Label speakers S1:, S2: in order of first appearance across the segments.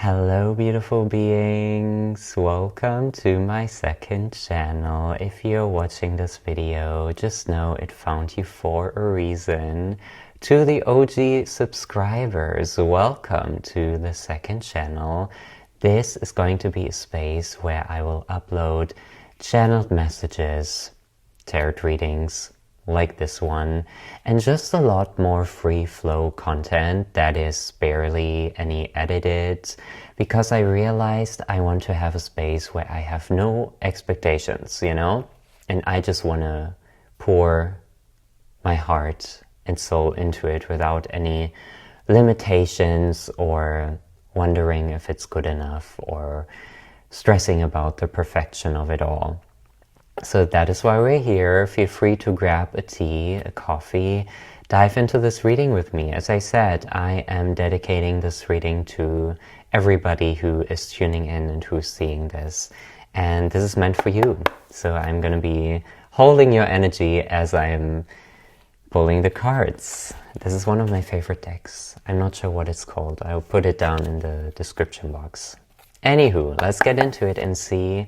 S1: Hello beautiful beings, welcome to my second channel. If you're watching this video, just know it found you for a reason. To the OG subscribers, welcome to the second channel. This is going to be a space where I will upload channeled messages, tarot readings, like this one, and just a lot more free flow content that is barely any edited, because I realized I want to have a space where I have no expectations, and I just want to pour my heart and soul into it without any limitations or wondering if it's good enough or stressing about the perfection of it all. So that is why we're here. Feel free to grab a tea, a coffee, dive into this reading with me. As I said, I am dedicating this reading to everybody who is tuning in and who's seeing this. And this is meant for you. So I'm going to be holding your energy as I'm pulling the cards. This is one of my favorite decks. I'm not sure what it's called. I'll put it down in the description box. Anywho, let's get into it and see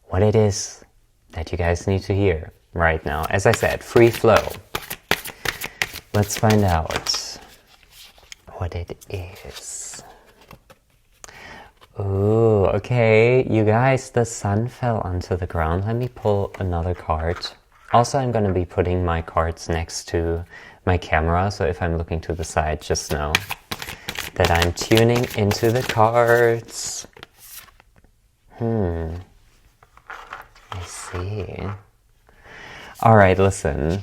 S1: what it is that you guys need to hear right now. As I said, free flow. Let's find out what it is. Ooh, okay. You guys, the sun fell onto the ground. Let me pull another card. Also, I'm going to be putting my cards next to my camera, so if I'm looking to the side, just know that I'm tuning into the cards. I see. Alright, listen.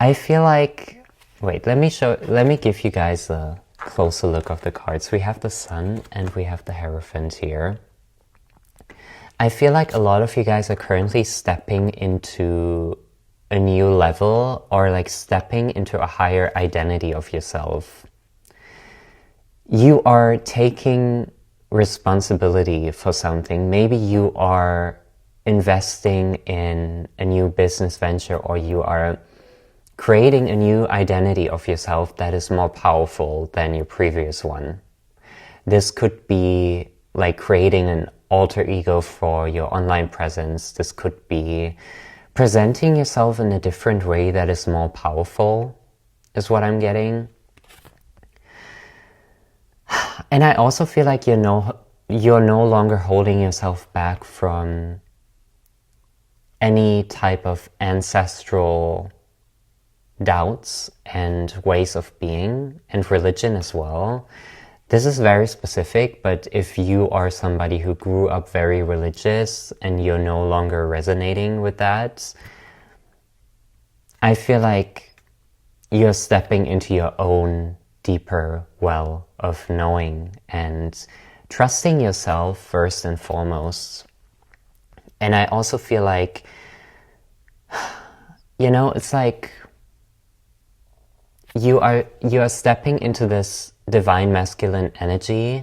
S1: I feel like... Wait, let me give you guys a closer look of the cards. We have the Sun and we have the Hierophant here. I feel like a lot of you guys are currently stepping into a new level, or like stepping into a higher identity of yourself. You are taking responsibility for something. Maybe you are investing in a new business venture, or you are creating a new identity of yourself that is more powerful than your previous one. This could be like creating an alter ego for your online presence. This could be presenting yourself in a different way that is more powerful, is what I'm getting. And I also feel like you're no longer holding yourself back from any type of ancestral doubts and ways of being, and religion as well. This is very specific, but if you are somebody who grew up very religious and you're no longer resonating with that, I feel like you're stepping into your own deeper well of knowing and trusting yourself first and foremost. And I also feel like, it's like you are stepping into this divine masculine energy,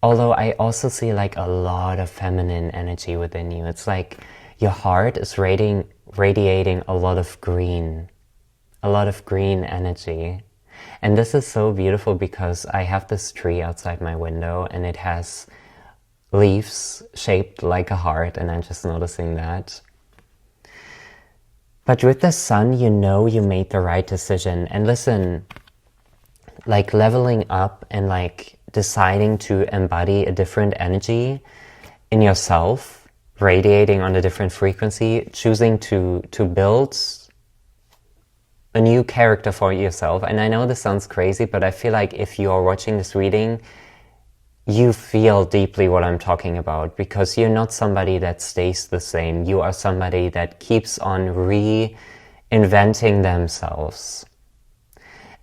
S1: although I also see like a lot of feminine energy within you. It's like your heart is radiating a lot of green energy. And this is so beautiful because I have this tree outside my window and it has leaves shaped like a heart, and I'm just noticing that. But with the sun, you made the right decision. And listen, like leveling up and like deciding to embody a different energy in yourself, radiating on a different frequency, choosing to build a new character for yourself. And I know this sounds crazy, but I feel like if you are watching this reading, you feel deeply what I'm talking about, because you're not somebody that stays the same. You are somebody that keeps on reinventing themselves.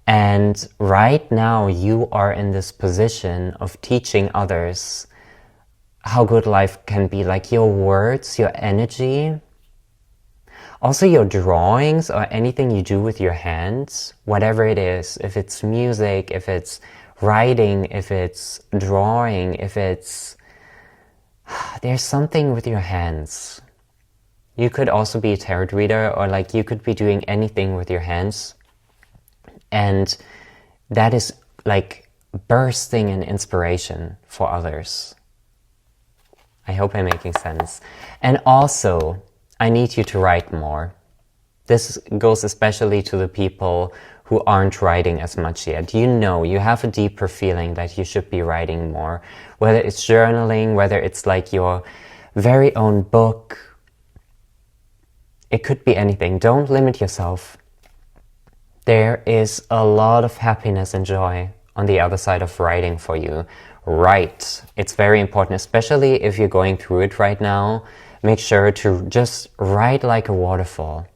S1: And right now you are in this position of teaching others how good life can be. Like your words, your energy, also your drawings, or anything you do with your hands, whatever it is, if it's music, if it's writing, if it's drawing, if it's... There's something with your hands. You could also be a tarot reader, or like you could be doing anything with your hands. And that is like bursting in inspiration for others. I hope I'm making sense. And also, I need you to write more. This goes especially to the people who aren't writing as much yet. You know, you have a deeper feeling that you should be writing more. Whether it's journaling, whether it's like your very own book. It could be anything. Don't limit yourself. There is a lot of happiness and joy on the other side of writing for you. Write. It's very important, especially if you're going through it right now. Make sure to just write like a waterfall.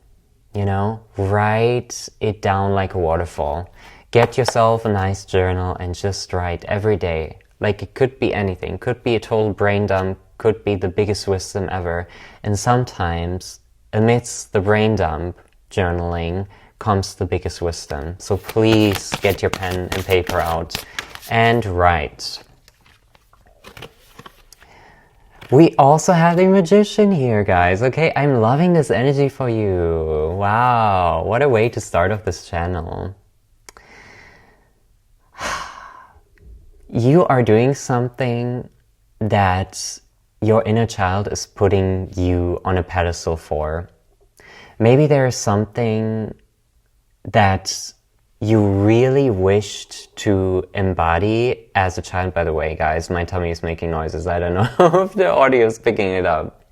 S1: You know, write it down like a waterfall. Get yourself a nice journal and just write every day. Like it could be anything. Could be a total brain dump. Could be the biggest wisdom ever. And sometimes, amidst the brain dump journaling, comes the biggest wisdom. So please get your pen and paper out and write. We also have the Magician here, guys. Okay, I'm loving this energy for you. Wow, what a way to start off this channel. You are doing something that your inner child is putting you on a pedestal for. Maybe there is something that you really wished to embody as a child. By the way, guys, my tummy is making noises. I don't know if the audio is picking it up,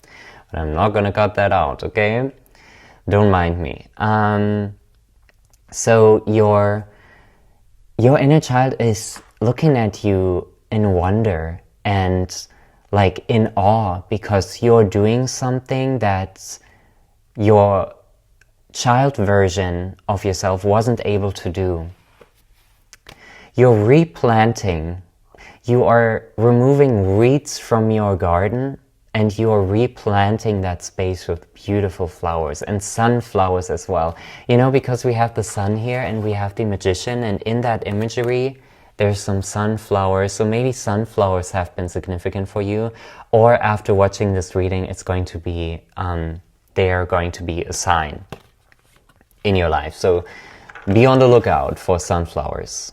S1: but I'm not gonna cut that out, okay? Don't mind me. So your inner child is looking at you in wonder and like in awe because you're doing something that your child version of yourself wasn't able to do. You're replanting. You are removing weeds from your garden and you are replanting that space with beautiful flowers and sunflowers as well. You know, because we have the sun here and we have the Magician, and in that imagery there's some sunflowers. So maybe sunflowers have been significant for you, or after watching this reading it's going to be they are going to be a sign in your life. So be on the lookout for sunflowers.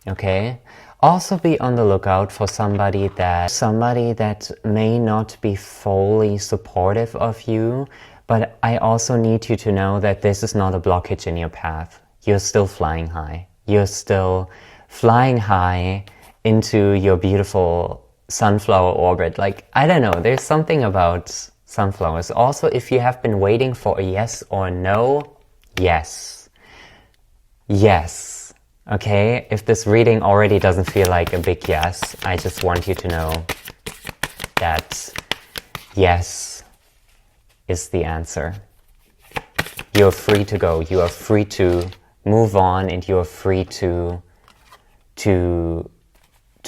S1: Okay? Also be on the lookout for somebody that may not be fully supportive of you, but I also need you to know that this is not a blockage in your path. You're still flying high. You're still flying high into your beautiful sunflower orbit. Like, I don't know, there's something about sunflowers. Also, if you have been waiting for a yes or no, yes. Yes. Okay? If this reading already doesn't feel like a big yes, I just want you to know that yes is the answer. You're free to go. You are free to move on, and you are free to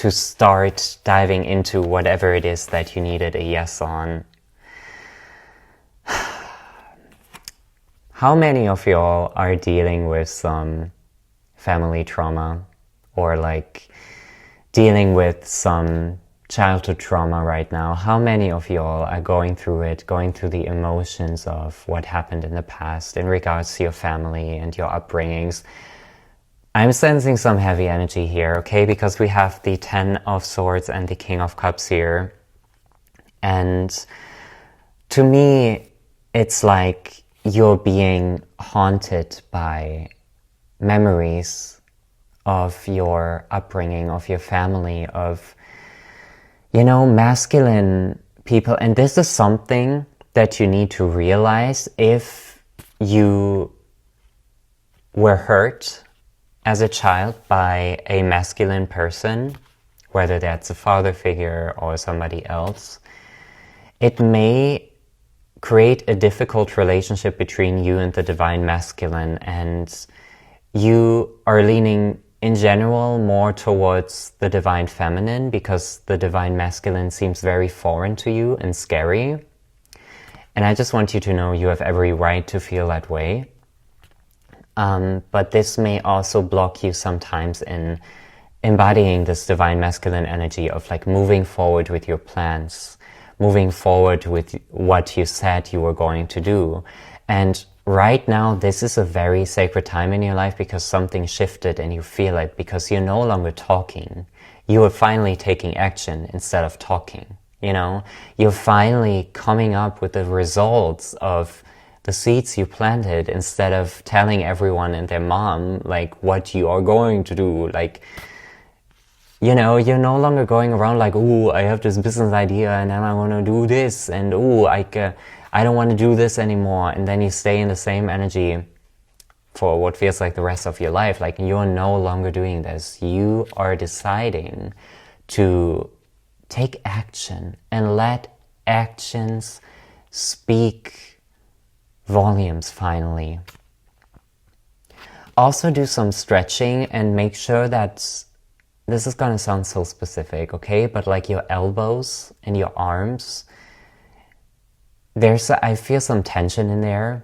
S1: start diving into whatever it is that you needed a yes on. How many of y'all are dealing with some family trauma, or like dealing with some childhood trauma right now? How many of y'all are going through it, going through the emotions of what happened in the past in regards to your family and your upbringings? I'm sensing some heavy energy here, okay? Because we have the 10 of Swords and the King of Cups here. And to me, it's like you're being haunted by memories of your upbringing, of your family, of, you know, masculine people. And this is something that you need to realize if you were hurt as a child by a masculine person, whether that's a father figure or somebody else. It may create a difficult relationship between you and the divine masculine, and you are leaning in general more towards the divine feminine because the divine masculine seems very foreign to you and scary. And I just want you to know you have every right to feel that way. But this may also block you sometimes in embodying this divine masculine energy of like moving forward with your plans, moving forward with what you said you were going to do. And right now, this is a very sacred time in your life because something shifted and you feel it, because you're no longer talking. You are finally taking action instead of talking, you know? You're finally coming up with the results of the seeds you planted instead of telling everyone and their mom, like, what you are going to do. Like, you know, you're no longer going around like, ooh, I have this business idea and then I want to do this, and ooh, I don't want to do this anymore. And then you stay in the same energy for what feels like the rest of your life. Like, you're no longer doing this. You are deciding to take action and let actions speak volumes finally. Also do some stretching and make sure that, this is gonna sound so specific, okay? But like your elbows and your arms, I feel some tension in there.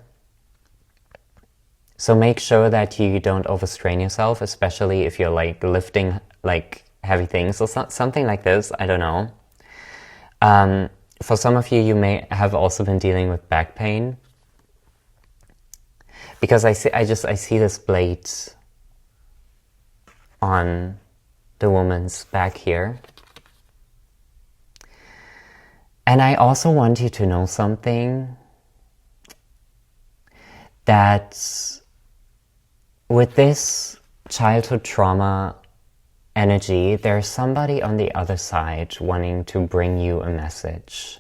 S1: So make sure that you don't overstrain yourself, especially if you're like lifting like heavy things or something like this, I don't know. For some of you, you may have also been dealing with back pain. Because I see this blade on the woman's back here. And I also want you to know something, that with this childhood trauma energy, there's somebody on the other side wanting to bring you a message.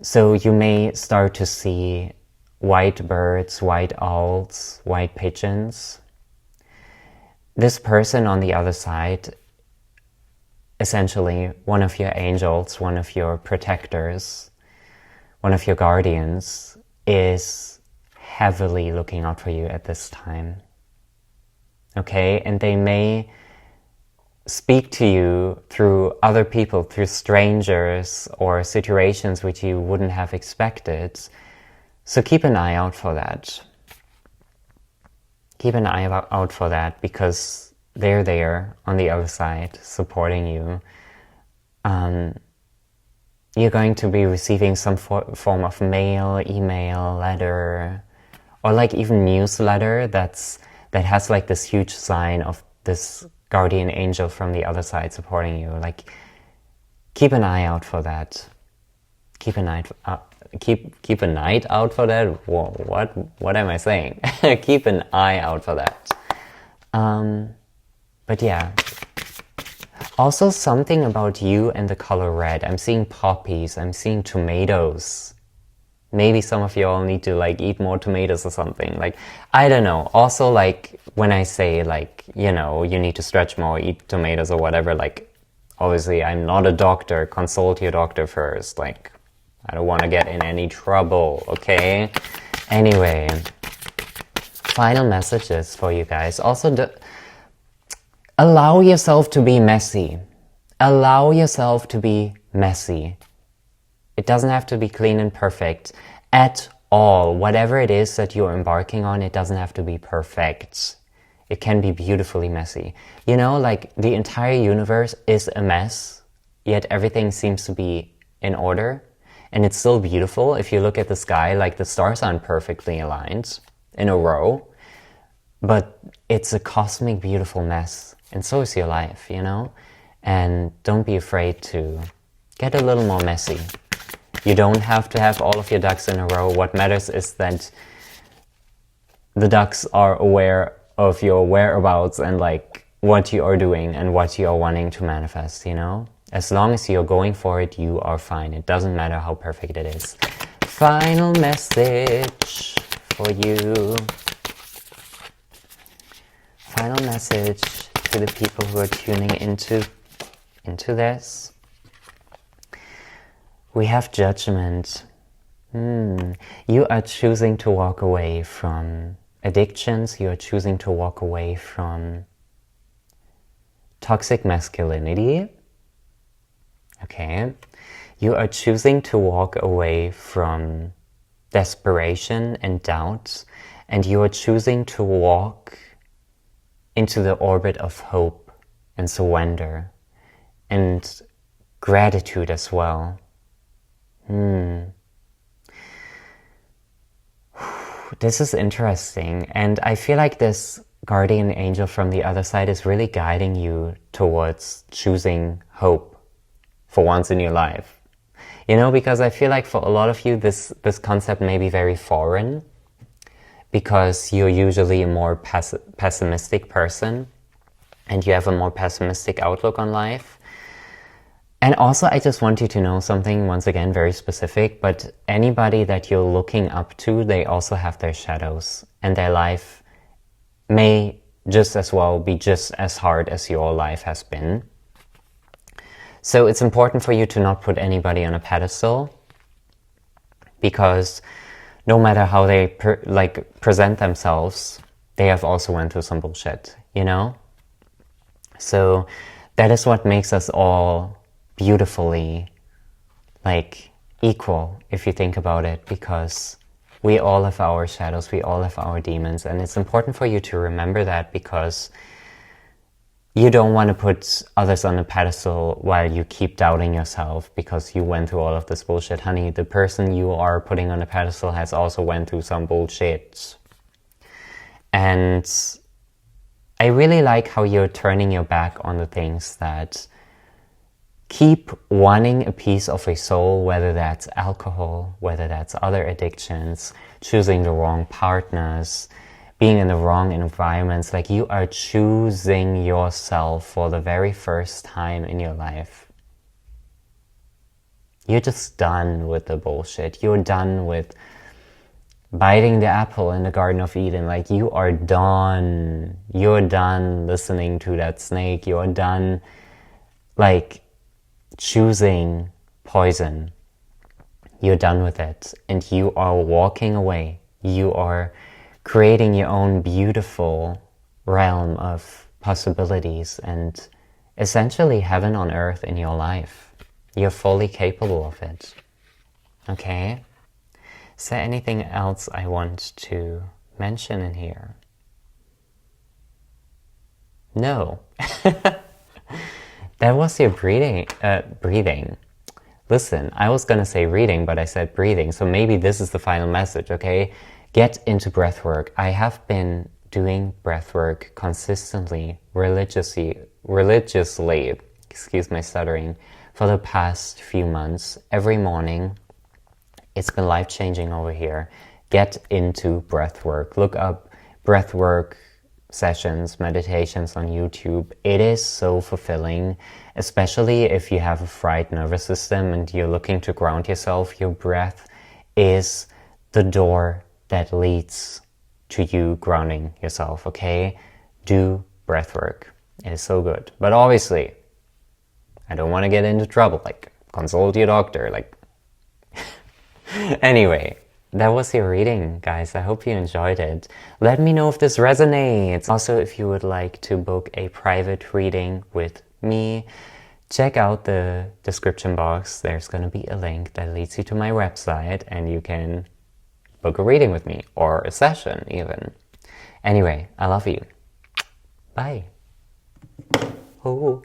S1: So you may start to see white birds, white owls, white pigeons. This person on the other side, essentially one of your angels, one of your protectors, one of your guardians, is heavily looking out for you at this time. Okay? And they may speak to you through other people, through strangers or situations which you wouldn't have expected. So keep an eye out for that. Keep an eye out for that, because they're there on the other side supporting you. You're going to be receiving some form of mail, email, letter, or like even newsletter that has like this huge sign of this guardian angel from the other side supporting you. Like, keep an eye out for that. Keep an eye keep a night out for that. Whoa, what am I saying? Keep an eye out for that. But yeah. Also something about you and the color red. I'm seeing poppies. I'm seeing tomatoes. Maybe some of you all need to like eat more tomatoes or something. Like, I don't know. Also, like, when I say like, you know, you need to stretch more, eat tomatoes or whatever, like, obviously I'm not a doctor. Consult your doctor first. Like, I don't want to get in any trouble, okay? Anyway, final messages for you guys. Also, allow yourself to be messy. Allow yourself to be messy. It doesn't have to be clean and perfect at all. Whatever it is that you're embarking on, it doesn't have to be perfect. It can be beautifully messy. You know, like, the entire universe is a mess, yet everything seems to be in order. And it's still beautiful. If you look at the sky, like, the stars aren't perfectly aligned in a row. But it's a cosmic, beautiful mess. And so is your life, you know? And don't be afraid to get a little more messy. You don't have to have all of your ducks in a row. What matters is that the ducks are aware of your whereabouts and like what you are doing and what you are wanting to manifest, you know? As long as you're going for it, you are fine. It doesn't matter how perfect it is. Final message for you. Final message to the people who are tuning into this. We have judgment. You are choosing to walk away from addictions. You are choosing to walk away from toxic masculinity. Okay. You are choosing to walk away from desperation and doubt. And you are choosing to walk into the orbit of hope and surrender and gratitude as well. this is interesting. And I feel like this guardian angel from the other side is really guiding you towards choosing hope for once in your life. You know, because I feel like for a lot of you, this concept may be very foreign because you're usually a more pessimistic person and you have a more pessimistic outlook on life. And also, I just want you to know something, once again, very specific, but anybody that you're looking up to, they also have their shadows, and their life may just as well be just as hard as your life has been. So it's important for you to not put anybody on a pedestal, because no matter how they present themselves, they have also went through some bullshit, you know? So that is what makes us all beautifully equal, if you think about it, because we all have our shadows, we all have our demons, and it's important for you to remember that, because you don't want to put others on a pedestal while you keep doubting yourself because you went through all of this bullshit. Honey, the person you are putting on a pedestal has also went through some bullshit. And I really like how you're turning your back on the things that keep wanting a piece of a soul, whether that's alcohol, whether that's other addictions, choosing the wrong partners, being in the wrong environments. Like, you are choosing yourself for the very first time in your life. You're just done with the bullshit. You're done with biting the apple in the Garden of Eden. Like, you are done. You're done listening to that snake. You're done, choosing poison. You're done with it, and you are walking away. You are creating your own beautiful realm of possibilities and essentially heaven on earth in your life. You're fully capable of it. Okay? Is there anything else I want to mention in here? No. That was your breathing. Listen, I was gonna say reading, but I said breathing, so maybe this is the final message, okay? Get into breathwork. I have been doing breathwork consistently, religiously, excuse my stuttering, for the past few months, every morning. It's been life-changing over here. Get into breathwork. Look up breathwork sessions, meditations on YouTube. It is so fulfilling, especially if you have a fried nervous system and you're looking to ground yourself. Your breath is the door that leads to you grounding yourself, okay? Do breathwork. It is so good. But obviously, I don't want to get into trouble, consult your doctor, Anyway, that was your reading, guys. I hope you enjoyed it. Let me know if this resonates. Also, if you would like to book a private reading with me, check out the description box. There's going to be a link that leads you to my website, and you can book a reading with me, or a session even. Anyway, I love you. Bye. Oh.